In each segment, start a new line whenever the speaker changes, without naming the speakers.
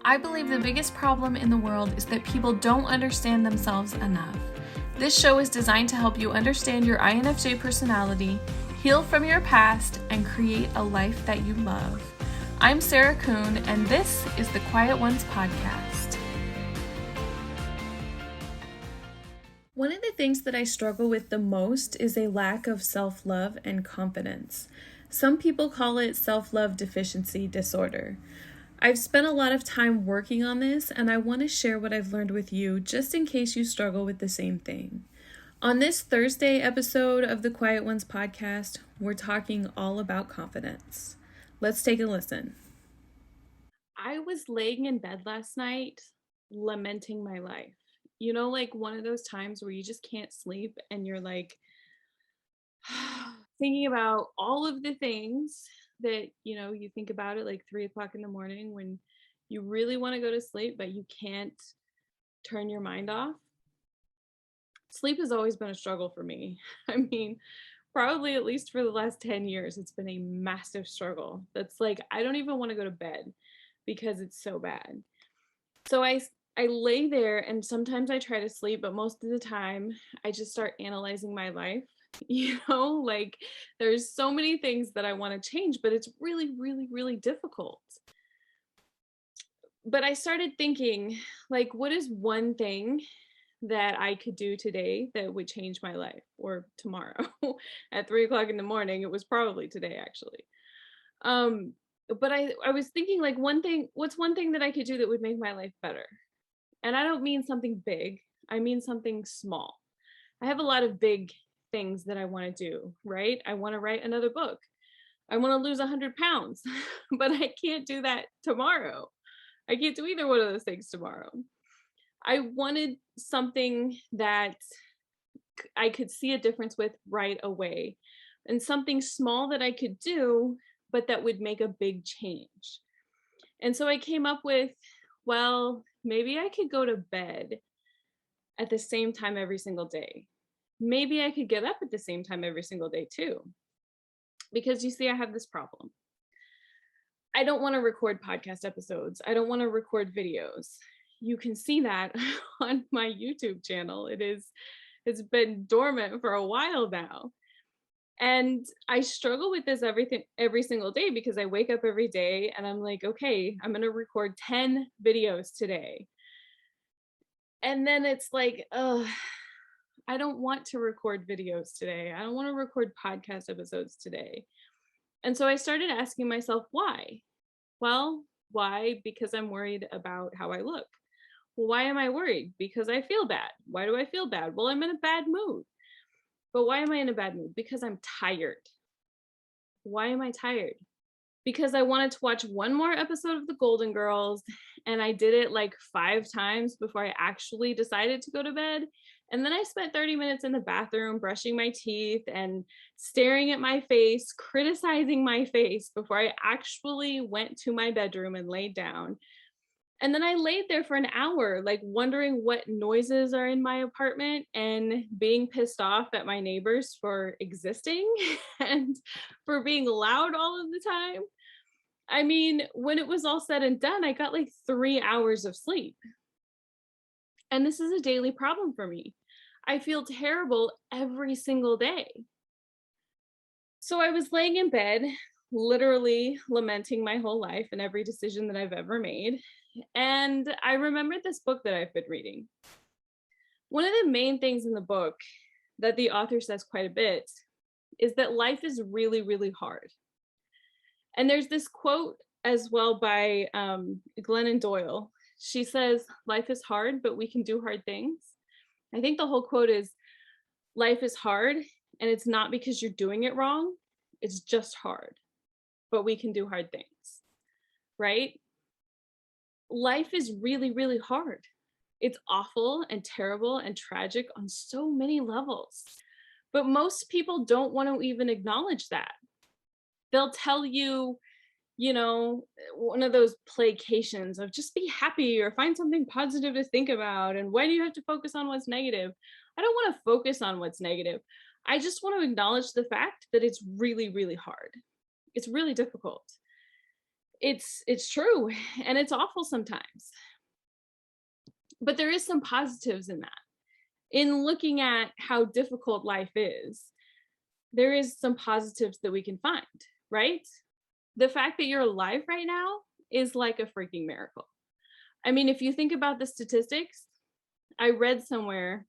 I believe the biggest problem in the world is that people don't understand themselves enough. This show is designed to help you understand your INFJ personality, heal from your past, and create a life that you love. I'm Sarah Kuhn, and this is the Quiet Ones podcast. One of the things that I struggle with the most is a lack of self-love and confidence. Some people call it self-love deficiency disorder. I've spent a lot of time working on this, and I want to share what I've learned with you just in case you struggle with the same thing. On this Thursday episode of the Quiet Ones podcast, we're talking all about confidence. Let's take a listen. I was laying in bed last night, lamenting my life. You know, like one of those times where you just can't sleep and you're like thinking about all of the things that, you think about it like 3:00 in the morning when you really want to go to sleep, but you can't turn your mind off. Sleep has always been a struggle for me. I mean, probably at least for the last 10 years, it's been a massive struggle. That's like, I don't even want to go to bed because it's so bad. So I lay there and sometimes I try to sleep, but most of the time I just start analyzing my life. Like there's so many things that I want to change, but it's really, really, really difficult. But I started thinking, like, what is one thing that I could do today that would change my life, or tomorrow at 3:00 in the morning? It was probably today, actually. But I was thinking, like, what's one thing that I could do that would make my life better? And I don't mean something big. I mean something small. I have a lot of big things that I want to do, right? I want to write another book. I want to lose 100 pounds, but I can't do that tomorrow. I can't do either one of those things tomorrow. I wanted something that I could see a difference with right away, and something small that I could do, but that would make a big change. And so I came up with, well, maybe I could go to bed at the same time every single day. Maybe I could get up at the same time every single day too. Because you see, I have this problem. I don't want to record podcast episodes. I don't want to record videos. You can see that on my YouTube channel. It's been dormant for a while now. And I struggle with this every single day because I wake up every day and I'm like, okay, I'm going to record 10 videos today. And then it's like, I don't want to record videos today. I don't want to record podcast episodes today. And so I started asking myself, why? Well, why? Because I'm worried about how I look. Well, why am I worried? Because I feel bad. Why do I feel bad? Well, I'm in a bad mood. But why am I in a bad mood? Because I'm tired. Why am I tired? Because I wanted to watch one more episode of The Golden Girls, and I did it like 5 times before I actually decided to go to bed. And then I spent 30 minutes in the bathroom brushing my teeth and staring at my face, criticizing my face before I actually went to my bedroom and laid down. And then I laid there for an hour, like wondering what noises are in my apartment and being pissed off at my neighbors for existing and for being loud all of the time. I mean, when it was all said and done, I got like 3 hours of sleep. And this is a daily problem for me. I feel terrible every single day. So I was laying in bed, literally lamenting my whole life and every decision that I've ever made. And I remembered this book that I've been reading. One of the main things in the book that the author says quite a bit is that life is really, really hard. And there's this quote as well by Glennon Doyle. She says, life is hard, but we can do hard things. I think the whole quote is, life is hard, and it's not because you're doing it wrong. It's just hard, but we can do hard things, right? Life is really, really hard. It's awful and terrible and tragic on so many levels. But most people don't want to even acknowledge that. They'll tell you, one of those placations of just be happy or find something positive to think about. And why do you have to focus on what's negative? I don't want to focus on what's negative. I just want to acknowledge the fact that it's really, really hard. It's really difficult. it's true, and it's awful sometimes. But there is some positives in that. In looking at how difficult life is, there is some positives that we can find, right? The fact that you're alive right now is like a freaking miracle. I mean, if you think about the statistics, I read somewhere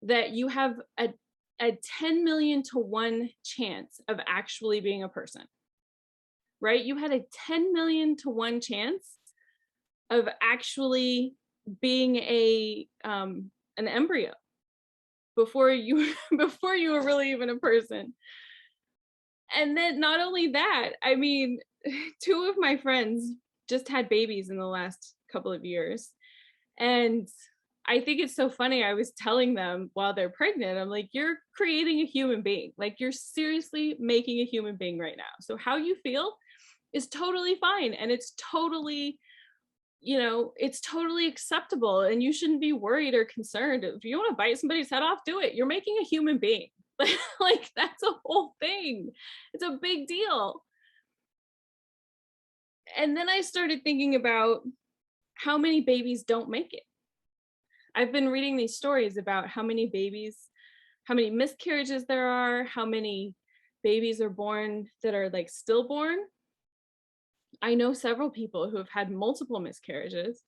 that you have a 10 million to 1 chance of actually being a person, right? You had a 10 million to 1 chance of actually being an embryo before you before you were really even a person. And then not only that, I mean, two of my friends just had babies in the last couple of years. And I think it's so funny. I was telling them while they're pregnant, I'm like, you're creating a human being. Like, you're seriously making a human being right now. So, how you feel is totally fine. And it's totally, it's totally acceptable. And you shouldn't be worried or concerned. If you want to bite somebody's head off, do it. You're making a human being. Like, that's a whole thing. It's a big deal. And then I started thinking about how many babies don't make it. I've been reading these stories about how many miscarriages there are, how many babies are born that are like stillborn. I know several people who have had multiple miscarriages.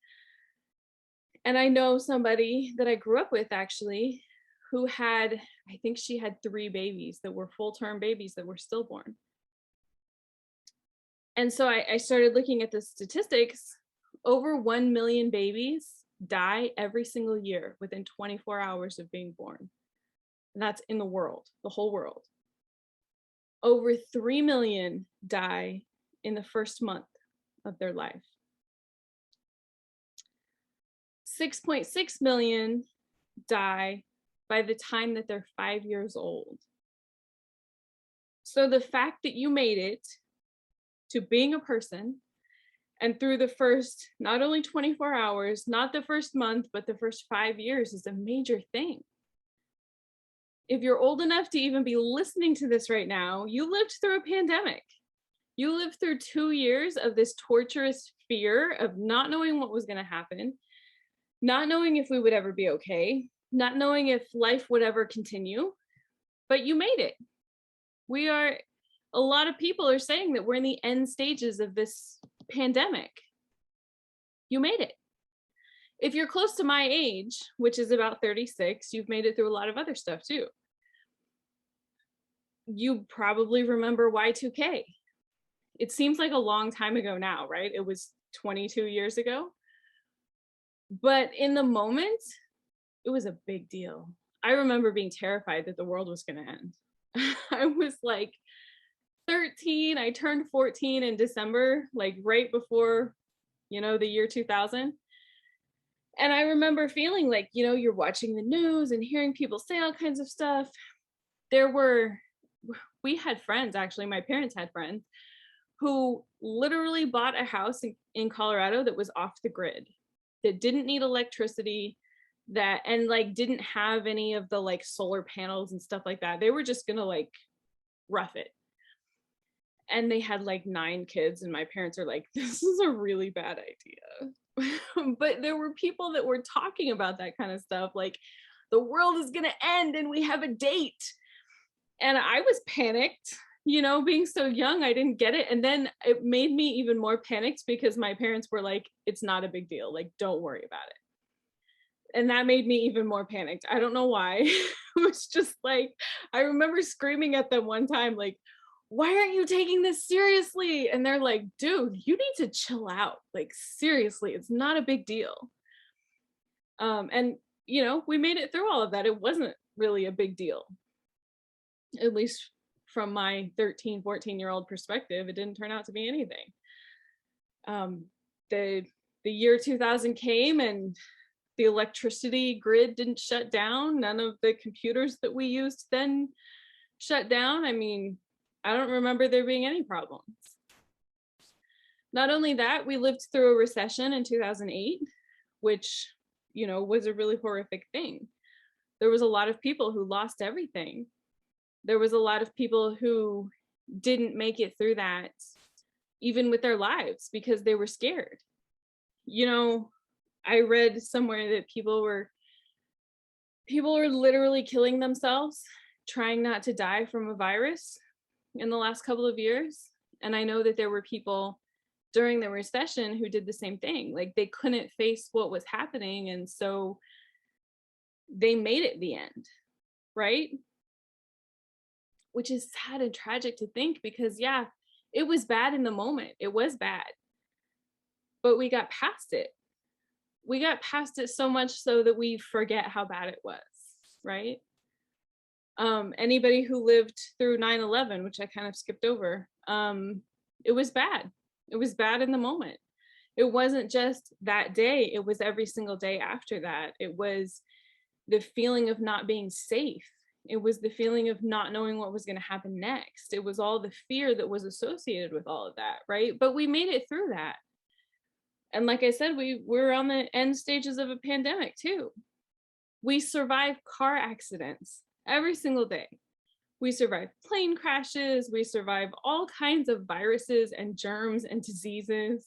And I know somebody that I grew up with actually who had, I think she had 3 babies that were full-term babies that were stillborn. And so I started looking at the statistics. Over 1 million babies die every single year within 24 hours of being born. And that's in the world, the whole world. Over 3 million die in the first month of their life. 6.6 million die by the time that they're 5 years old. So the fact that you made it to being a person, and through the first, not only 24 hours, not the first month, but the first 5 years is a major thing. If you're old enough to even be listening to this right now, you lived through a pandemic. You lived through 2 years of this torturous fear of not knowing what was going to happen, not knowing if we would ever be okay, not knowing if life would ever continue, but you made it. A lot of people are saying that we're in the end stages of this pandemic. You made it. If you're close to my age, which is about 36, you've made it through a lot of other stuff too. You probably remember Y2K. It seems like a long time ago now, right? It was 22 years ago. But in the moment, it was a big deal. I remember being terrified that the world was going to end. I was like 13. I turned 14 in December, like right before, the year 2000. And I remember feeling like, you're watching the news and hearing people say all kinds of stuff. We had friends, actually, my parents had friends who literally bought a house in Colorado that was off the grid, that didn't need electricity, and like didn't have any of the like solar panels and stuff like that. They were just gonna like rough it. And they had like 9 kids, and my parents are like, this is a really bad idea. But there were people that were talking about that kind of stuff, like the world is gonna end and we have a date. And I was panicked, being so young, I didn't get it. And then it made me even more panicked because my parents were like, it's not a big deal, like don't worry about it. And that made me even more panicked. I don't know why. It was just like, I remember screaming at them one time, like, why aren't you taking this seriously? And they're like, dude, you need to chill out. Like, seriously, it's not a big deal. And we made it through all of that. It wasn't really a big deal, at least from my 13, 14-year-old perspective. It didn't turn out to be anything. The year 2000 came and the electricity grid didn't shut down. None of the computers that we used then shut down. I mean, I don't remember there being any problems. Not only that, we lived through a recession in 2008, which, was a really horrific thing. There was a lot of people who lost everything. There was a lot of people who didn't make it through that even with their lives, because they were scared. You know, I read somewhere that people were literally killing themselves trying not to die from a virus in the last couple of years. And I know that there were people during the recession who did the same thing. Like, they couldn't face what was happening, and so they made it the end, right? Which is sad and tragic to think, because yeah, it was bad in the moment. It was bad. But we got past it. We got past it so much so that we forget how bad it was, right? Anybody who lived through 9/11, which I kind of skipped over, it was bad. It was bad in the moment. It wasn't just that day, it was every single day after that. It was the feeling of not being safe. It was the feeling of not knowing what was going to happen next. It was all the fear that was associated with all of that, right? But we made it through that. And like I said, we're on the end stages of a pandemic too. We survive car accidents every single day. We survive plane crashes. We survive all kinds of viruses and germs and diseases.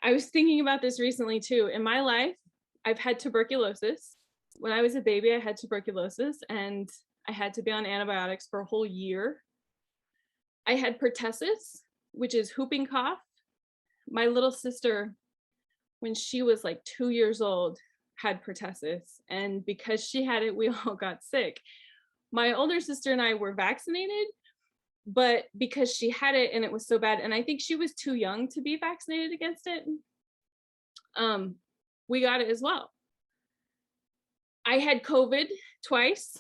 I was thinking about this recently too. In my life, I've had tuberculosis. When I was a baby, I had tuberculosis and I had to be on antibiotics for a whole year. I had pertussis, which is whooping cough. My little sister, when she was like 2 years old, had pertussis. And because she had it, we all got sick. My older sister and I were vaccinated, but because she had it and it was so bad, and I think she was too young to be vaccinated against it, we got it as well. I had COVID twice.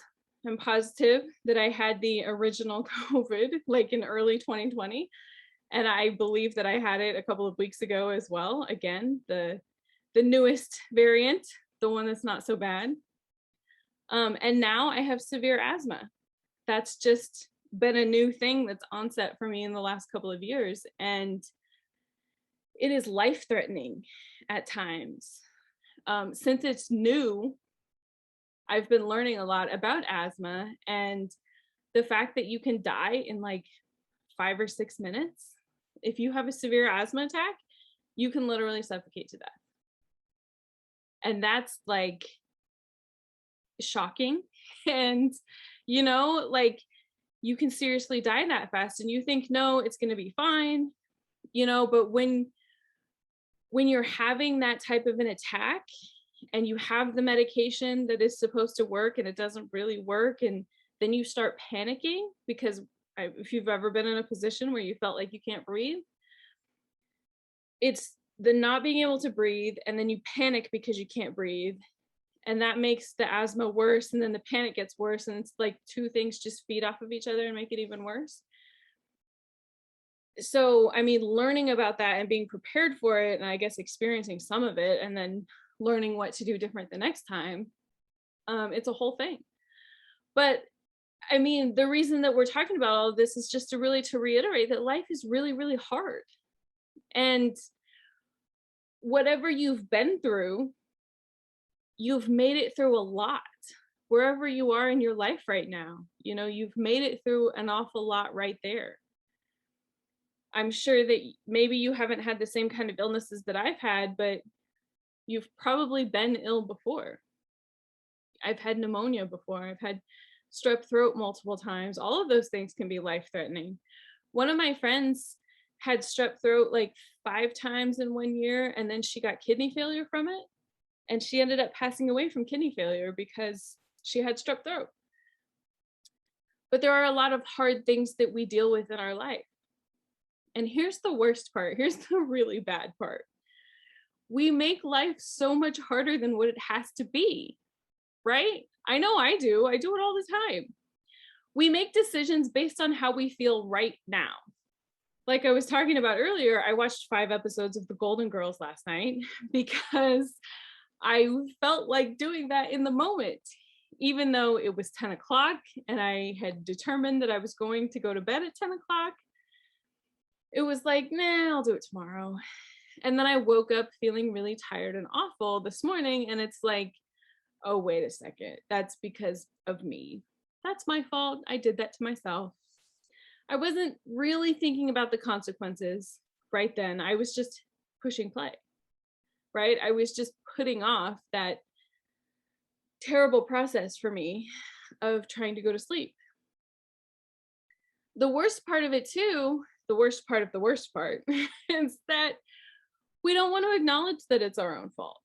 I'm positive that I had the original COVID like in early 2020. And I believe that I had it a couple of weeks ago as well. Again, the newest variant, the one that's not so bad. And now I have severe asthma. That's just been a new thing that's onset for me in the last couple of years. And it is life-threatening at times. Since it's new, I've been learning a lot about asthma and the fact that you can die in like 5 or 6 minutes. If you have a severe asthma attack, you can literally suffocate to death. And that's like shocking. And, you know, like you can seriously die that fast and you think, no, it's going to be fine, you know, but when you're having that type of an attack and you have the medication that is supposed to work and it doesn't really work, and then you start panicking because if you've ever been in a position where you felt like you can't breathe, it's the not being able to breathe, and then you panic because you can't breathe, and that makes the asthma worse, and then the panic gets worse, and it's like two things just feed off of each other and make it even worse. So I mean, learning about that and being prepared for it, and I guess experiencing some of it and then learning what to do different the next time, it's a whole thing. But I mean, the reason that we're talking about all of this is just to reiterate that life is really, really hard. And whatever you've been through, you've made it through a lot. Wherever you are in your life right now, you know, you've made it through an awful lot right there. I'm sure that maybe you haven't had the same kind of illnesses that I've had, but you've probably been ill before. I've had pneumonia before. I've had strep throat multiple times. All of those things can be life-threatening. One of my friends had strep throat like 5 times in 1 year, and then she got kidney failure from it. And she ended up passing away from kidney failure because she had strep throat. But there are a lot of hard things that we deal with in our life. And here's the worst part. Here's the really bad part. We make life so much harder than what it has to be, right? I know I do. I do it all the time. We make decisions based on how we feel right now. Like I was talking about earlier, I watched 5 episodes of The Golden Girls last night because I felt like doing that in the moment, even though it was 10 o'clock and I had determined that I was going to go to bed at 10 o'clock. It was like, nah, I'll do it tomorrow. And then I woke up feeling really tired and awful this morning. And it's like, oh, wait a second. That's because of me. That's my fault. I did that to myself. I wasn't really thinking about the consequences right then. I was just pushing play, right? I was just putting off that terrible process for me of trying to go to sleep. The worst part of it too, the worst part of the worst part is that we don't want to acknowledge that it's our own fault.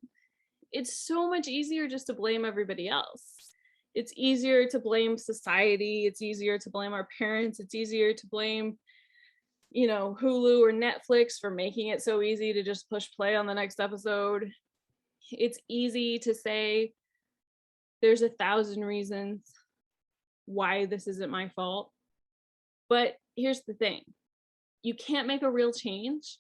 It's so much easier just to blame everybody else. It's easier to blame society. It's easier to blame our parents. It's easier to blame, Hulu or Netflix for making it so easy to just push play on the next episode. It's easy to say there's 1,000 reasons why this isn't my fault. But here's the thing. You can't make a real change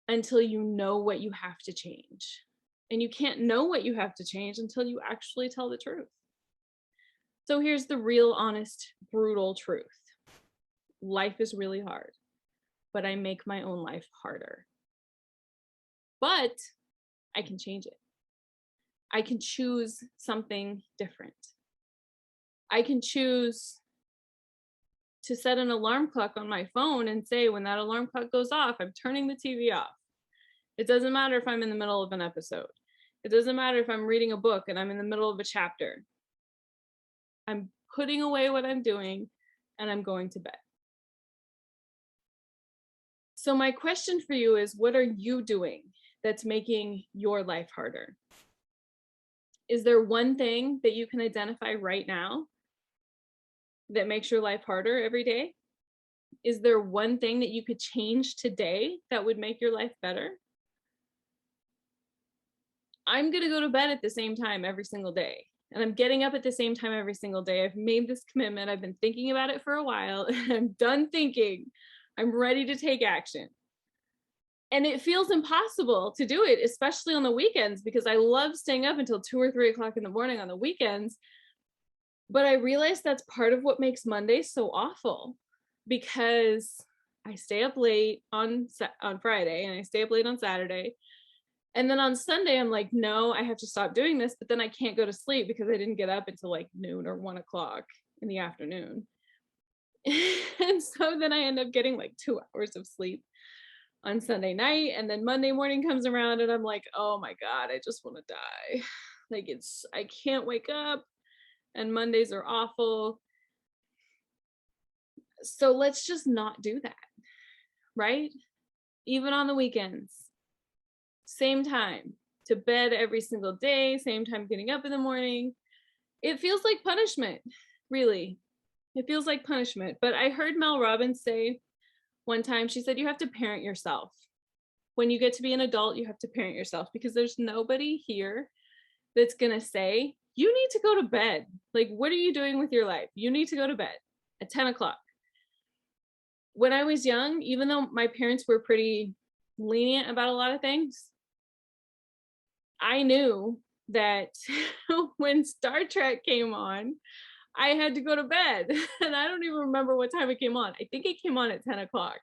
until you know what you have to change. And you can't know what you have to change until you actually tell the truth. So here's the real, honest, brutal truth. Life is really hard, but I make my own life harder. But I can change it. I can choose something different. I can choose to set an alarm clock on my phone and say, when that alarm clock goes off, I'm turning the TV off. It doesn't matter if I'm in the middle of an episode. It doesn't matter if I'm reading a book and I'm in the middle of a chapter. I'm putting away what I'm doing and I'm going to bed. So my question for you is, what are you doing that's making your life harder? Is there one thing that you can identify right now that makes your life harder every day? Is there one thing that you could change today that would make your life better? I'm going to go to bed at the same time every single day. And I'm getting up at the same time every single day. I've made this commitment. I've been thinking about it for a while. And I'm done thinking. I'm ready to take action. And it feels impossible to do it, especially on the weekends, because I love staying up until 2 or 3 o'clock in the morning on the weekends. But I realized that's part of what makes Mondays so awful, because I stay up late on Friday and I stay up late on Saturday. And then on Sunday, I'm like, no, I have to stop doing this. But then I can't go to sleep because I didn't get up until like noon or 1 o'clock in the afternoon. And so then I end up getting like 2 hours of sleep on Sunday night. And then Monday morning comes around and I'm like, oh my God, I just want to die. Like I can't wake up, and Mondays are awful. So let's just not do that, right? Even on the weekends. Same time to bed every single day, same time getting up in the morning. It feels like punishment, really. It feels like punishment. But I heard Mel Robbins say one time, she said, you have to parent yourself. When you get to be an adult, you have to parent yourself, because there's nobody here that's going to say, you need to go to bed. Like, what are you doing with your life? You need to go to bed at 10 o'clock. When I was young, even though my parents were pretty lenient about a lot of things, I knew that when Star Trek came on, I had to go to bed. And I don't even remember what time it came on. I think it came on at 10 o'clock.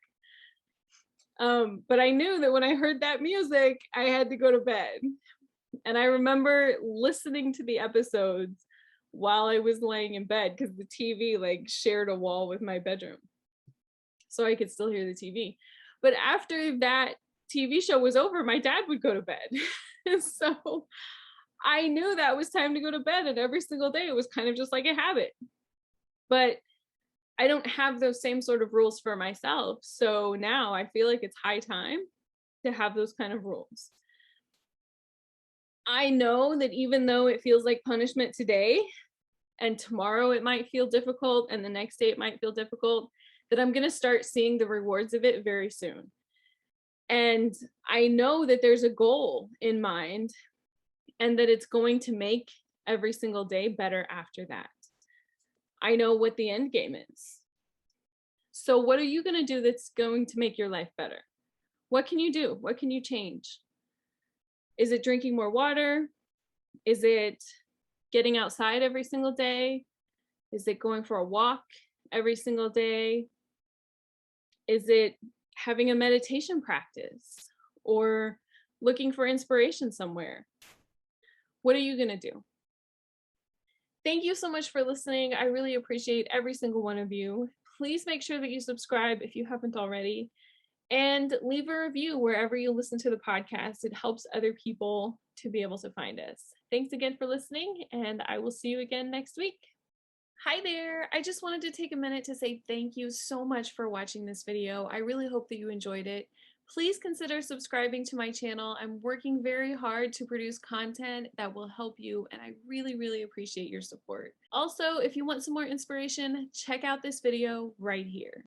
But I knew that when I heard that music, I had to go to bed. And I remember listening to the episodes while I was laying in bed, because the TV like shared a wall with my bedroom, so I could still hear the TV. But after that TV show was over, my dad would go to bed. So I knew that was time to go to bed, and every single day it was kind of just like a habit. But I don't have those same sort of rules for myself. So now I feel like it's high time to have those kind of rules. I know that even though it feels like punishment today, and tomorrow it might feel difficult, and the next day it might feel difficult, that I'm going to start seeing the rewards of it very soon. And I know that there's a goal in mind, and that it's going to make every single day better after that. I know what the end game is. So what are you going to do that's going to make your life better? What can you do? What can you change? Is it drinking more water? Is it getting outside every single day? Is it going for a walk every single day? Is it having a meditation practice, or looking for inspiration somewhere? What are you going to do? Thank you so much for listening. I really appreciate every single one of you. please make sure that you subscribe if you haven't already, and leave a review wherever you listen to the podcast. It helps other people to be able to find us. Thanks again for listening, and I will see you again next week. Hi there! I just wanted to take a minute to say thank you so much for watching this video. I really hope that you enjoyed it. Please consider subscribing to my channel. I'm working very hard to produce content that will help you, and I really, really appreciate your support. Also, if you want some more inspiration, check out this video right here.